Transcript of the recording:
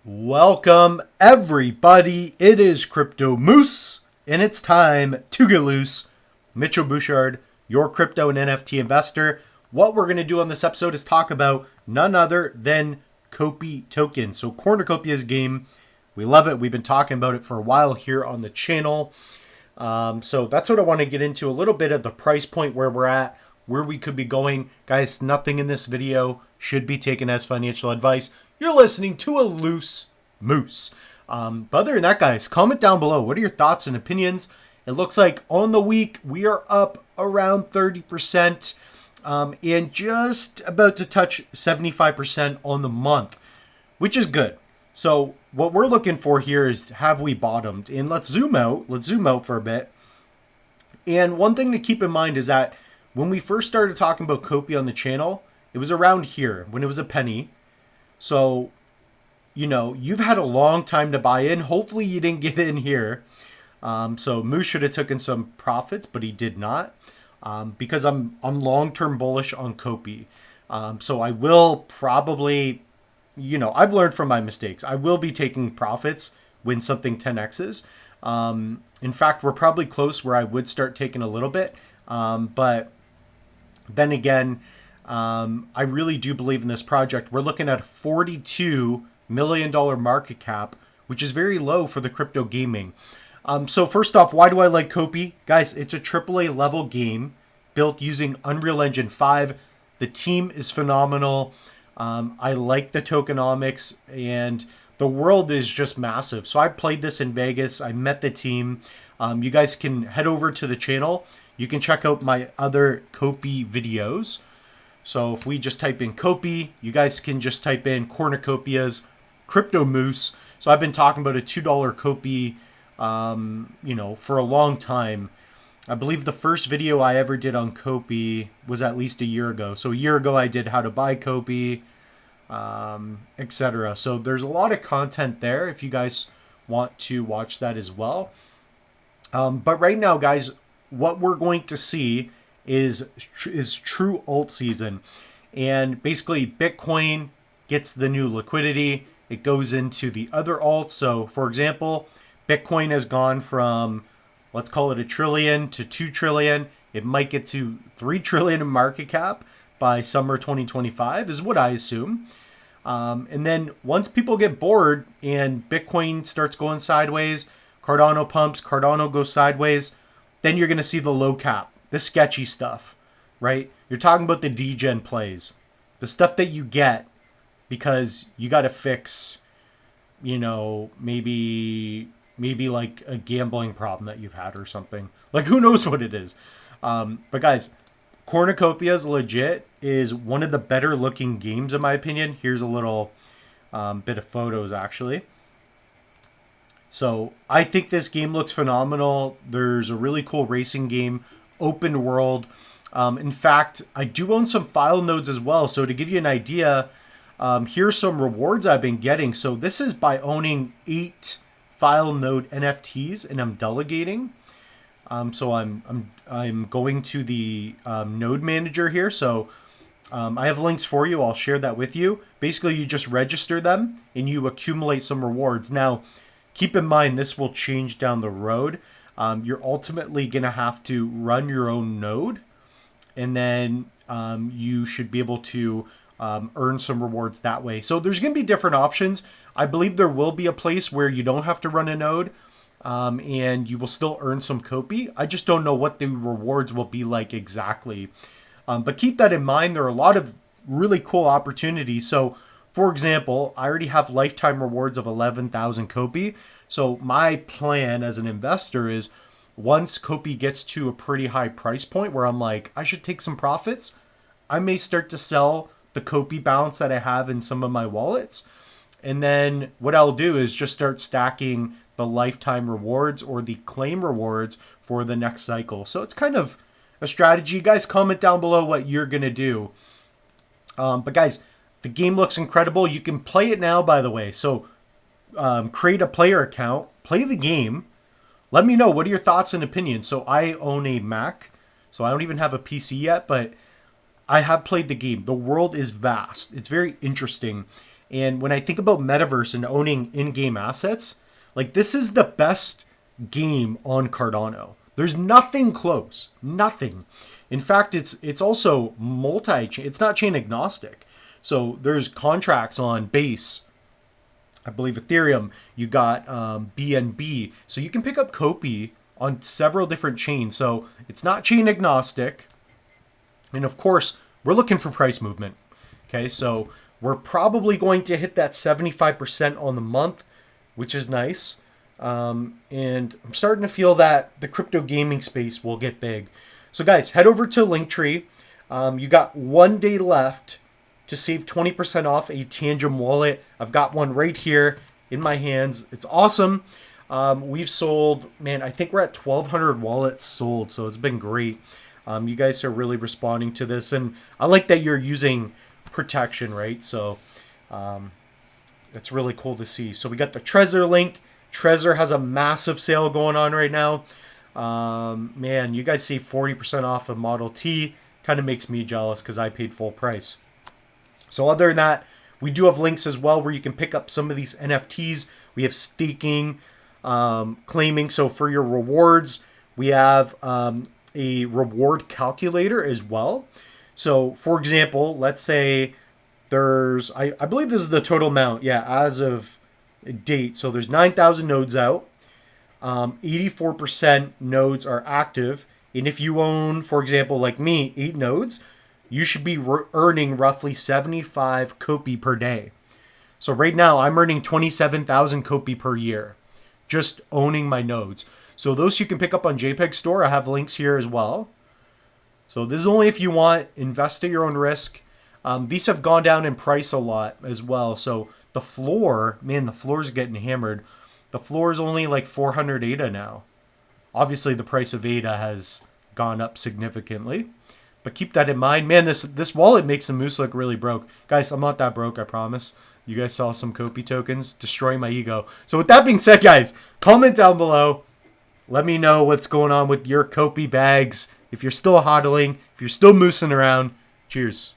Welcome, everybody. It is Crypto Moose, and it's time to get loose. Mitchell Bouchard, your crypto and NFT investor. What we're going to do on this episode is talk about none other than Copi token. So Cornucopias game, we love it. We've been talking about it for a while here on the channel. So that's what I want to get into, a little bit of the price point, where we're at, where we could be going. Guys, nothing in this video should be taken as financial advice. You're listening to a loose moose. But other than that, guys, comment down below. What are your thoughts and opinions? It looks like on the week, we are up around 30% and just about to touch 75% on the month, which is good. So what we're looking for here is, have we bottomed? And let's zoom out. Let's zoom out for a bit. And one thing to keep in mind is that when we first started talking about Copi on the channel, it was around here when it was a penny. So, you know, you've had a long time to buy in. Hopefully you didn't get in here. So Moose should have taken some profits, but he did not. Because I'm long-term bullish on Copi. So I will probably, you know, I've learned from my mistakes. I will be taking profits when something 10x's. In fact, we're probably close where I would start taking a little bit. But then again, I really do believe in this project. We're looking at a $42 million market cap, which is very low for the crypto gaming. So first off, why do I like Copi? Guys, it's a AAA level game built using Unreal Engine 5. The team is phenomenal. I like the tokenomics, and the world is just massive. So I played this in Vegas. I met the team. You guys can head over to the channel. You can check out my other Copi videos. So if we just type in Copi, you guys can just type in Cornucopias, Crypto Moose. So I've been talking about a $2 Copi, you know, for a long time. I believe the first video I ever did on Copi was at least a year ago. So a year ago I did how to buy Copi, etc. So there's a lot of content there if you guys want to watch that as well. But right now, guys, what we're going to see is true alt season. And basically Bitcoin gets the new liquidity. It goes into the other alts. So for example, Bitcoin has gone from, let's call it $1 trillion to $2 trillion. It might get to $3 trillion in market cap by summer 2025 is what I assume. And then once people get bored and Bitcoin starts going sideways, Cardano pumps, Cardano goes sideways, then you're going to see the low cap, the sketchy stuff, right? You're talking about the degen plays, the stuff that you get because you got to fix, you know, maybe like a gambling problem that you've had or something. Like, who knows what it is. But guys, Cornucopias legit is one of the better looking games in my opinion. Here's a little bit of photos actually. So I think this game looks phenomenal. There's a really cool racing game, open world. In fact, I do own some file nodes as well. So to give you an idea, here's some rewards I've been getting. So this is by owning 8 file node NFTs, and I'm delegating. So I'm going to the node manager here. So I have links for you. I'll share that with you. Basically, you just register them and you accumulate some rewards. Now, keep in mind, this will change down the road. You're ultimately going to have to run your own node, and then you should be able to earn some rewards that way. So there's going to be different options. I believe there will be a place where you don't have to run a node, and you will still earn some Copi. I just don't know what the rewards will be like exactly. But keep that in mind. There are a lot of really cool opportunities. So for example, I already have lifetime rewards of 11,000 Copi. So my plan as an investor is, once Copi gets to a pretty high price point where I'm like, I should take some profits, I may start to sell the Copi balance that I have in some of my wallets. And then what I'll do is just start stacking the lifetime rewards or the claim rewards for the next cycle. So it's kind of a strategy. Guys, comment down below what you're going to do. But guys, the game looks incredible. You can play it now, by the way. So create a player account, play the game. Let me know, what are your thoughts and opinions? So I own a Mac, so I don't even have a PC yet, but I have played the game. The world is vast. It's very interesting. And when I think about metaverse and owning in-game assets, like this is the best game on Cardano. There's nothing close, nothing. In fact, it's also multi-chain. It's not chain agnostic. So there's contracts on Base, I believe Ethereum. You got BNB. So you can pick up Copi on several different chains. So it's not chain agnostic. And of course, we're looking for price movement. Okay, so we're probably going to hit that 75% on the month, which is nice. And I'm starting to feel that the crypto gaming space will get big. So guys, head over to Linktree. You got 1 day left to save 20% off a Tangent wallet. I've got one right here in my hands. It's awesome. We've sold, man, I think we're at 1,200 wallets sold. So it's been great. You guys are really responding to this. And I like that you're using protection, right? So that's really cool to see. So we got the Trezor link. Trezor has a massive sale going on right now. Man, you guys see 40% off of Model T. Kind of makes me jealous because I paid full price. So other than that, we do have links as well where you can pick up some of these NFTs. We have staking, claiming. So for your rewards, we have a reward calculator as well. So for example, let's say there's, I believe this is the total amount. Yeah, as of date. So there's 9,000 nodes out. 84% nodes are active. And if you own, for example, like me, 8 nodes, you should be earning roughly 75 Copi per day. So right now I'm earning 27,000 Copi per year, just owning my nodes. So those you can pick up on JPEG Store. I have links here as well. So this is only if you want, invest at your own risk. These have gone down in price a lot as well. So the floor, man, the floor is getting hammered. The floor is only like 400 ADA now. Obviously, the price of ADA has gone up significantly. But keep that in mind. Man, this wallet makes the moose look really broke. Guys, I'm not that broke, I promise. You guys saw some Copi tokens destroying my ego. So with that being said, guys, comment down below. Let me know what's going on with your Copi bags. If you're still hodling, if you're still moosing around. Cheers.